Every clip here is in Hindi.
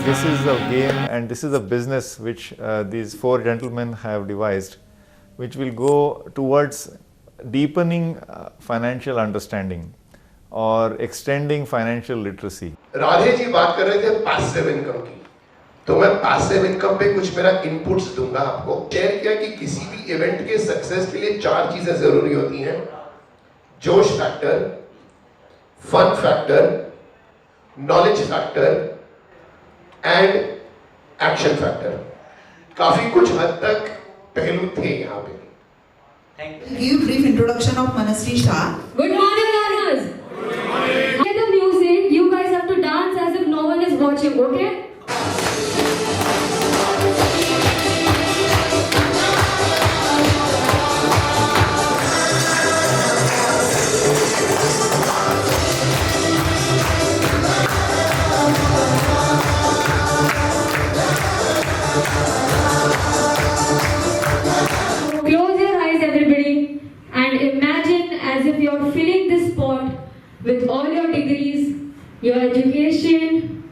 this is a game and this is a business which these four gentlemen have devised, which will go towards deepening financial understanding or extending financial literacy. Radhe ji बात कर रहे थे पैसिव इनकम की, तो मैं पैसिव इनकम पे कुछ मेरा इनपुट्स दूंगा आपको। शेयर किया कि किसी भी इवेंट के सक्सेस के लिए 4 चीजें जरूरी होती हैं: जोश factor, fun factor, knowledge factor and action factor. काफी कुछ हद तक पहलू थे यहाँ पे। Give brief introduction of Manasri Shah. Good morning, learners. Hear the music. You guys have to dance as if no one is watching. Okay? Close your eyes, everybody, and imagine as if you're filling this pot with all your degrees, your education,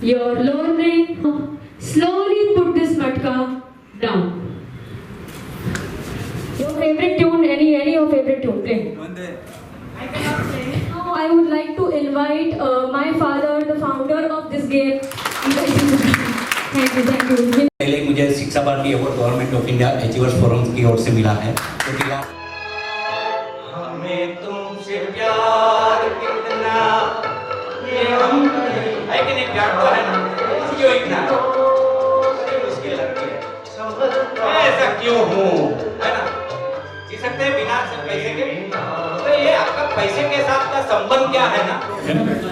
your learning. Slowly put this matka down. Your favorite tune, any your favorite tune, play. I cannot play. Now I would like to invite my father, the founder of this game. Thank you. पहले मुझे Shiksha Bharati award government of India achievers forum की ओर से मिला है। हमें तुमसे प्यार कितना ये हम है कि नहीं, प्यार तो है ना, क्यों इतना मुश्किल लगती है, ऐसा क्यों हूँ, है ना? जी सकते हैं बिना पैसे के, तो ये आपका पैसे के साथ का संबंध क्या है ना?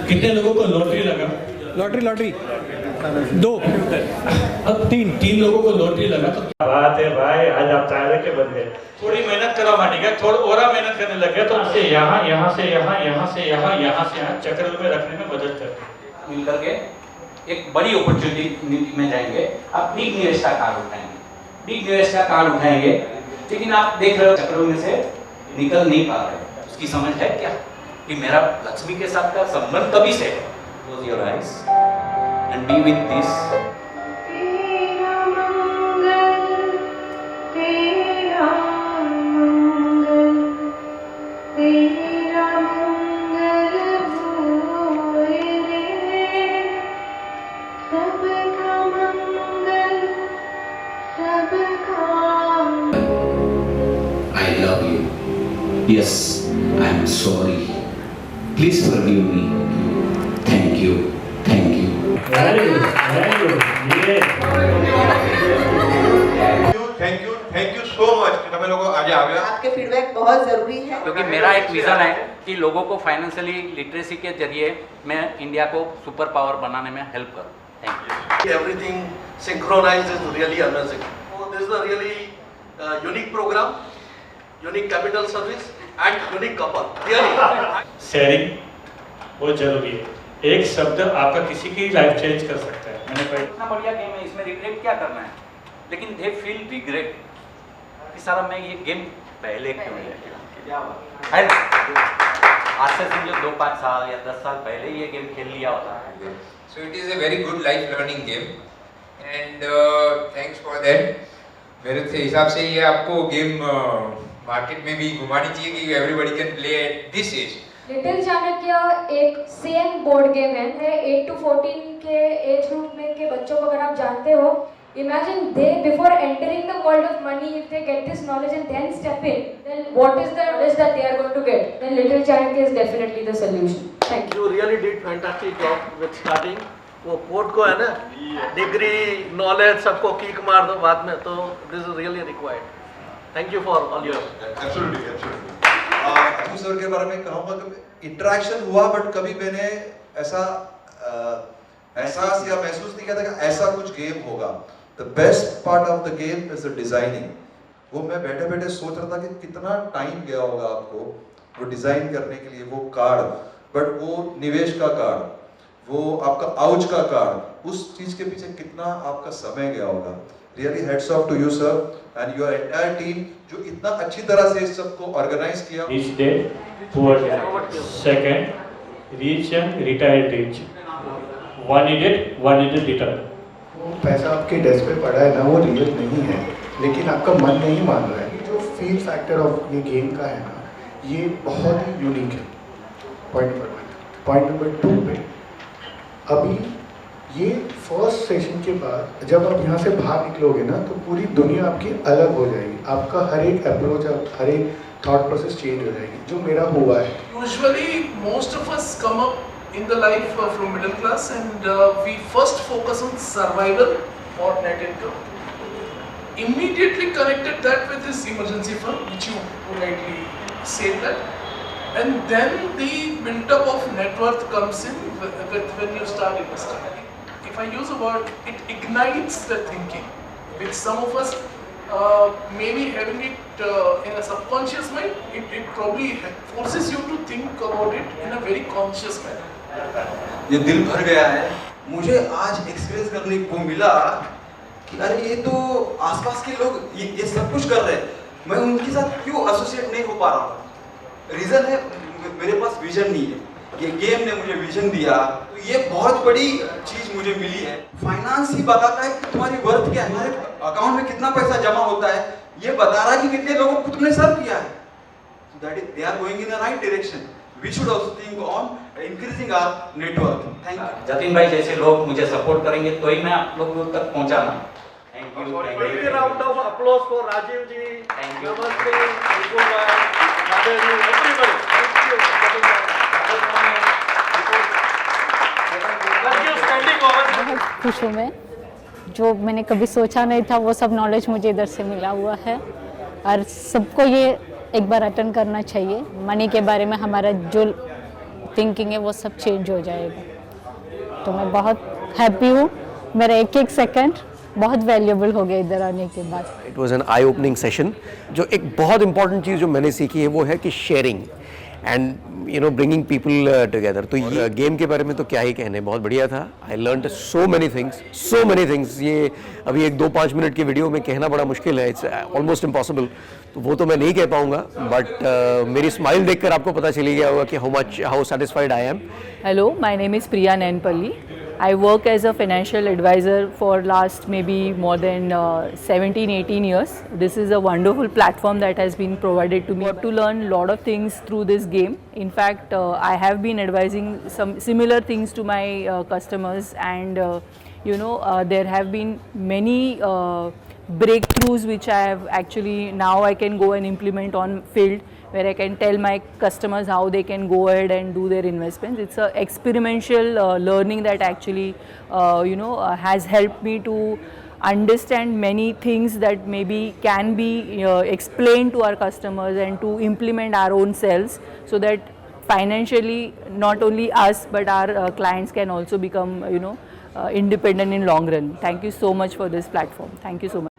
कितने लोगों को लॉटरी लगा? लॉटरी 2 अब 3 लोगों को लॉटरी लगा। तो क्या बात है भाई, आज आप चाय के बदले थोड़ी मेहनत करो माटी का, थोड़ा और मेहनत करने लगे तो उससे यहाँ से यहाँ चक्र में रखने में मदद करते मिल करके एक बड़ी अपॉर्चुनिटी में जाएंगे। आप बिग निवेश का कार्ड उठाएंगे, लेकिन आप देख रहे हो चक्रों में से निकल नहीं पा रहे। उसकी समझ है क्या कि मेरा लक्ष्मी के साथ का संबंध कभी से है? Close your eyes and be with this. I love you. Yes, I am sorry. Please forgive me. Thank you. Very good. Thank you so much कि તમે લોકો આજે આવ્યા। आपके फीडबैक बहुत जरूरी है, क्योंकि मेरा एक विजन है कि लोगों को फाइनेंशियली लिटरेसी के जरिए मैं इंडिया को सुपर पावर बनाने में हेल्प करूं। Thank you. Everything synchronized is really amazing. So this is a really unique program, unique capital service and unique couple. Really. Sharing बहुत जरूरी है। एक शब्द आपका किसी की लाइफ चेंज कर सकता है। मैंने कहा इतना बढ़िया गेम है, इसमें रिग्रेट क्या करना है? लेकिन दे फील रिग्रेट कि सारा मैं ये गेम पहले क्यों नहीं खेला। आज से समझो 2-5 साल या 10 साल पहले ये गेम खेल लिया होता है। So it is a very good life learning game and thanks for that. मेरे हिसाब से ये आपको गेम मार्केट में भी घुमानी चाहिए कि everybody can play at this age. Little Chanakya एक सेम बोर्ड गेम है 8 to 14 के एज ग्रुप में के बच्चों को अगर आप जानते हो, imagine they before entering the world of money, if they get this knowledge and then step in, then what is the knowledge that they are going to get? Then Little Chanakya is definitely the solution. Thank you. You really did fantastic job with starting. वो पोर्ट को है ना, डिग्री नॉलेज सबको किक मार दो बाद में, तो this is really required. Thank you for all your. Absolutely Abu sir के बारे में कहूँगा कि इंटरेक्शन हुआ बट कभी मैंने ऐसा एहसास या महसूस नहीं किया था कि ऐसा कुछ गेम होगा। The best part of the game is the designing. वो मैं बैठे बैठे सोच रहा था कि कितना टाइम गया होगा आपको वो डिजाइन करने के लिए, वो कार्ड, बट वो निवेश का कार्ड, वो आपका आउच का कार्ड, उस चीज के पीछे कितना आपका समय गया होगा। Really hats off to you sir and your entire team जो इतना अच्छी तरह से इस सबको ऑर्गेनाइज किया। Each day, poor second, rich and retired rich. one is a return. वो पैसा आपके डेस्क पे पड़ा है ना, वो रियल नहीं है, लेकिन आपका मन नहीं मान रहा है। जो फील फैक्टर ऑफ ये गेम का है ना, ये बहुत ही यूनिक है। Point number 1। पॉइंट नंबर 2 पे अभी ये फर्स्ट सेशन के बाद जब आप यहाँ से बाहर निकलोगे ना, तो पूरी दुनिया आपकी अलग हो जाएगी। आपका हर एक अप्रोच, हर एक थॉट प्रोसेस चेंज हो जाएगी, जो मेरा हुआ है। Usually most of us come up in the life from middle class, and we first focus on survival or net income. Immediately connected that with this emergency fund, which you rightly said that, and then the build-up of net worth comes in when you start investing. If I use a word, it ignites the thinking, which some of us maybe having it in a subconscious mind, it probably forces you to think about it in a very conscious manner. ये दिल भर गया है। मुझे आज एक्सपीरियंस करने को मिला कि अरे ये तो आसपास के लोग ये सब कुछ कर रहे हैं, मैं उनके साथ क्यों एसोसिएट नहीं हो पा रहा हूँ। रीज़न है मेरे पास विजन नहीं है। ये गेम ने मुझे विजन दिया, तो ये बहुत बड़ी चीज़ मुझे मिली है। फाइनेंस ही बताता है कि तुम्हारी वर्थ क्या है, तुम्हारे अकाउंट में कितना पैसा जमा होता है, ये बता रहा है कि कितने लोगों को तुमने सर्व किया है। So that is, they are going in the right direction. We should also think on increasing our network. Thank you. Jatin भाई जैसे लोग मुझे सपोर्ट करेंगे तो ही मैं आप लोगों तक पहुंचा ना। Thank you. Round of applause for Rajiv ji. Thank you. नमस्ते विपुल भाई, Radhe ji, everybody. Thank you. बहुत खुश हूँ मैं, जो मैंने कभी सोचा नहीं था वो सब नॉलेज मुझे इधर से मिला हुआ है, और सबको ये एक बार अटेंड करना चाहिए। मनी के बारे में हमारा जो थिंकिंग है वो सब चेंज हो जाएगा। तो मैं बहुत हैप्पी हूँ, मेरा एक एक सेकंड बहुत वैल्यूएबल हो गया इधर आने के बाद। It was an I opening session. जो एक बहुत इंपॉर्टेंट चीज़ जो मैंने सीखी है वो है कि sharing and bringing people together. तो ये गेम के बारे में तो क्या ही कहने, बहुत बढ़िया था। I learned so many things. ये अभी एक 2-5 मिनट की वीडियो में कहना बड़ा मुश्किल है, इट्स ऑलमोस्ट इम्पॉसिबल, तो वो तो मैं नहीं कह पाऊंगा। बट मेरी स्माइल देखकर आपको पता चली गया होगा कि how satisfied I am. Hello, my name is Priya Nainpalli. I work as a financial advisor for last maybe more than 17-18 years. This is a wonderful platform that has been provided to me to learn a lot of things through this game. In fact, I have been advising some similar things to my customers, and there have been many breakthroughs which I have actually now I can go and implement on field, where I can tell my customers how they can go ahead and do their investments. It's a experiential learning that actually has helped me to understand many things that maybe can be explained to our customers and to implement our own selves, so that financially not only us but our clients can also become independent in long run. Thank you so much for this platform. Thank you so much.